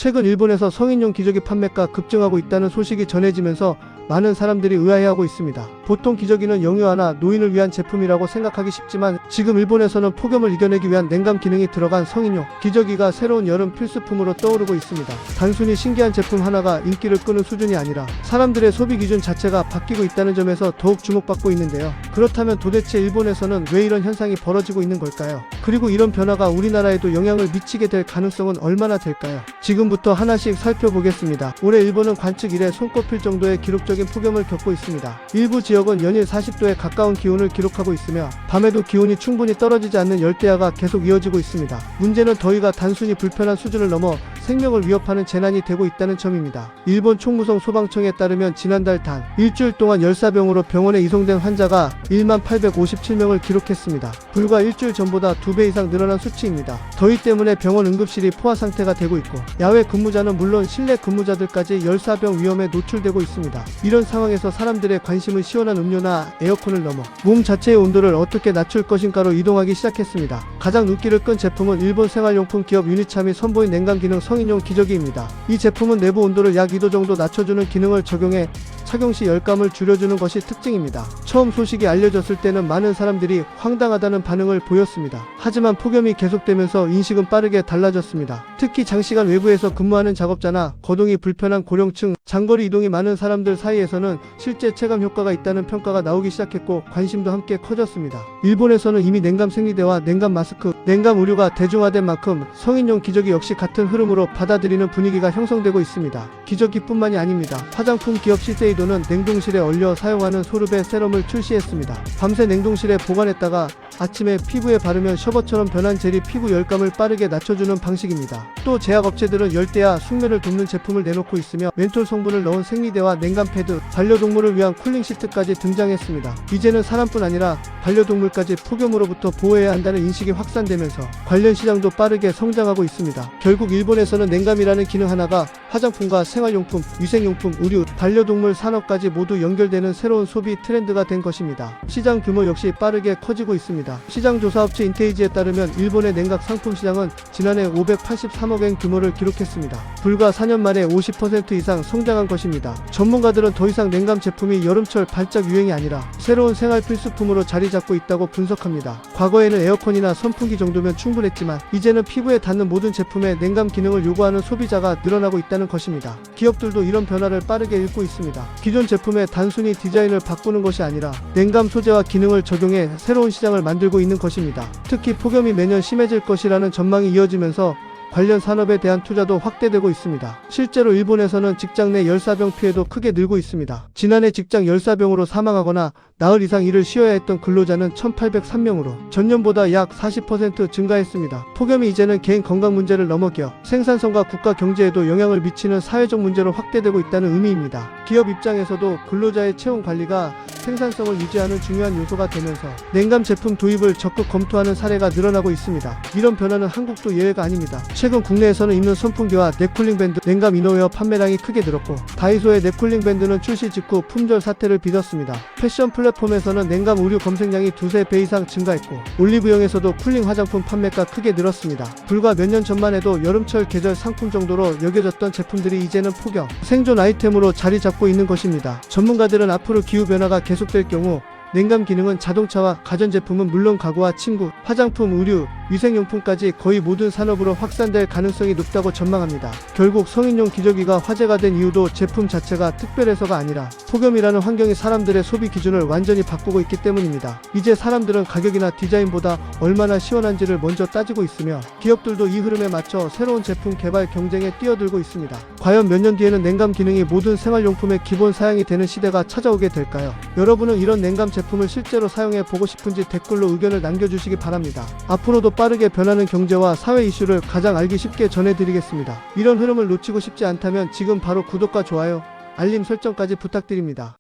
최근 일본에서 성인용 기저귀 판매가 급증하고 있다는 소식이 전해지면서 많은 사람들이 의아해하고 있습니다. 보통 기저귀는 영유아나 노인을 위한 제품이라고 생각하기 쉽지만 지금 일본에서는 폭염을 이겨내기 위한 냉감 기능이 들어간 성인용 기저귀가 새로운 여름 필수품으로 떠오르고 있습니다. 단순히 신기한 제품 하나가 인기를 끄는 수준이 아니라 사람들의 소비 기준 자체가 바뀌고 있다는 점에서 더욱 주목받고 있는데요. 그렇다면 도대체 일본에서는 왜 이런 현상이 벌어지고 있는 걸까요? 그리고 이런 변화가 우리나라에도 영향을 미치게 될 가능성은 얼마나 될까요? 지금부터 하나씩 살펴보겠습니다. 올해 일본은 관측 이래 손꼽힐 정도의 기록적인 폭염을 겪고 있습니다. 일부 지역은 연일 40도에 가까운 기온을 기록하고 있으며 밤에도 기온이 충분히 떨어지지 않는 열대야가 계속 이어지고 있습니다. 문제는 더위가 단순히 불편한 수준을 넘어 생명을 위협하는 재난이 되고 있다는 점입니다. 일본 총무성 소방청에 따르면 지난달 단 일주일 동안 열사병으로 병원에 이송된 환자가 1857명을 기록했습니다. 불과 일주일 전보다 2배 이상 늘어난 수치입니다. 더위 때문에 병원 응급실이 포화 상태가 되고 있고 야외 근무자는 물론 실내 근무자들까지 열사병 위험에 노출되고 있습니다. 이런 상황에서 사람들의 관심은 시원한 음료나 에어컨을 넘어 몸 자체의 온도를 어떻게 낮출 것인가로 이동하기 시작했습니다. 가장 눈길을 끈 제품은 일본 생활용품 기업 유니참이 선보인 냉감 기능 성인용 기저귀입니다. 이 제품은 내부 온도를 약 2도 정도 낮춰주는 기능을 적용해 착용 시 열감을 줄여주는 것이 특징입니다. 처음 소식이 알려졌을 때는 많은 사람들이 황당하다는 반응을 보였습니다. 하지만 폭염이 계속되면서 인식은 빠르게 달라졌습니다. 특히 장시간 외부에서 근무하는 작업자나 거동이 불편한 고령층, 장거리 이동이 많은 사람들 사이에서는 실제 체감 효과가 있다는 평가가 나오기 시작했고 관심도 함께 커졌습니다. 일본에서는 이미 냉감 생리대와 냉감 마스크, 냉감 의류가 대중화된 만큼 성인용 기저귀 역시 같은 흐름으로 받아들이는 분위기가 형성되고 있습니다. 기저귀뿐만이 아닙니다. 화장품 기업 시세이도는 냉동실에 얼려 사용하는 소르베 세럼을 출시했습니다. 밤새 냉동실에 보관했다가 아침에 피부에 바르면 셔버처럼 변한 젤이 피부 열감을 빠르게 낮춰주는 방식입니다. 또 제약업체들은 열대야 숙면을 돕는 제품을 내놓고 있으며 멘톨 성분을 넣은 생리대와 냉감 패드, 반려동물을 위한 쿨링 시트까지 등장했습니다. 이제는 사람뿐 아니라 반려동물까지 폭염으로부터 보호해야 한다는 인식이 확산되면서 관련 시장도 빠르게 성장하고 있습니다. 결국 일본에서는 냉감이라는 기능 하나가 화장품과 생활용품, 위생용품, 의류, 반려동물 산업까지 모두 연결되는 새로운 소비 트렌드가 된 것입니다. 시장 규모 역시 빠르게 커지고 있습니다. 시장 조사업체 인테이지에 따르면 일본의 냉각 상품 시장은 지난해 583억엔 규모를 기록했습니다. 불과 4년 만에 50% 이상 성장한 것입니다. 전문가들은 더 이상 냉감 제품이 여름철 발작 유행이 아니라 새로운 생활 필수품으로 자리 잡고 있다고 분석합니다. 과거에는 에어컨이나 선풍기 정도면 충분했지만 이제는 피부에 닿는 모든 제품에 냉감 기능을 요구하는 소비자가 늘어나고 있다는 것입니다. 기업들도 이런 변화를 빠르게 읽고 있습니다. 기존 제품의 단순히 디자인을 바꾸는 것이 아니라 냉감 소재와 기능을 적용해 새로운 시장을 만들고 있는 것입니다. 특히 폭염이 매년 심해질 것이라는 전망이 이어지면서 관련 산업에 대한 투자도 확대되고 있습니다. 실제로 일본에서는 직장 내 열사병 피해도 크게 늘고 있습니다. 지난해 직장 열사병으로 사망하거나 나흘 이상 일을 쉬어야 했던 근로자는 1803명으로 전년보다 약 40% 증가했습니다. 폭염이 이제는 개인 건강 문제를 넘어 기업 생산성과 국가 경제에도 영향을 미치는 사회적 문제로 확대되고 있다는 의미입니다. 기업 입장에서도 근로자의 체온 관리가 생산성을 유지하는 중요한 요소가 되면서 냉감 제품 도입을 적극 검토하는 사례가 늘어나고 있습니다. 이런 변화는 한국도 예외가 아닙니다. 최근 국내에서는 입는 선풍기와 넷쿨링 밴드, 냉감 이너웨어 판매량이 크게 늘었고 다이소의 넷쿨링 밴드는 출시 직후 품절 사태를 빚었습니다. 패션 플랫폼에서는 냉감 의류 검색량이 2~3배 이상 증가했고 올리브영에서도 쿨링 화장품 판매가 크게 늘었습니다. 불과 몇 년 전만 해도 여름철 계절 상품 정도로 여겨졌던 제품들이 이제는 폭염, 생존 아이템으로 자리 잡고 있는 것입니다. 전문가들은 앞으로 기후변화가 계속될 경우 냉감 기능은 자동차와 가전제품은 물론 가구와 침구, 화장품, 의류, 위생용품까지 거의 모든 산업으로 확산될 가능성이 높다고 전망합니다. 결국 성인용 기저귀가 화제가 된 이유도 제품 자체가 특별해서가 아니라 폭염이라는 환경이 사람들의 소비 기준을 완전히 바꾸고 있기 때문입니다. 이제 사람들은 가격이나 디자인보다 얼마나 시원한지를 먼저 따지고 있으며 기업들도 이 흐름에 맞춰 새로운 제품 개발 경쟁에 뛰어들고 있습니다. 과연 몇 년 뒤에는 냉감 기능이 모든 생활용품의 기본 사양이 되는 시대가 찾아오게 될까요? 여러분은 이런 냉감 제품을 실제로 사용해 보고 싶은지 댓글로 의견을 남겨주시기 바랍니다. 앞으로도 빠르게 변하는 경제와 사회 이슈를 가장 알기 쉽게 전해드리겠습니다. 이런 흐름을 놓치고 싶지 않다면 지금 바로 구독과 좋아요, 알림 설정까지 부탁드립니다.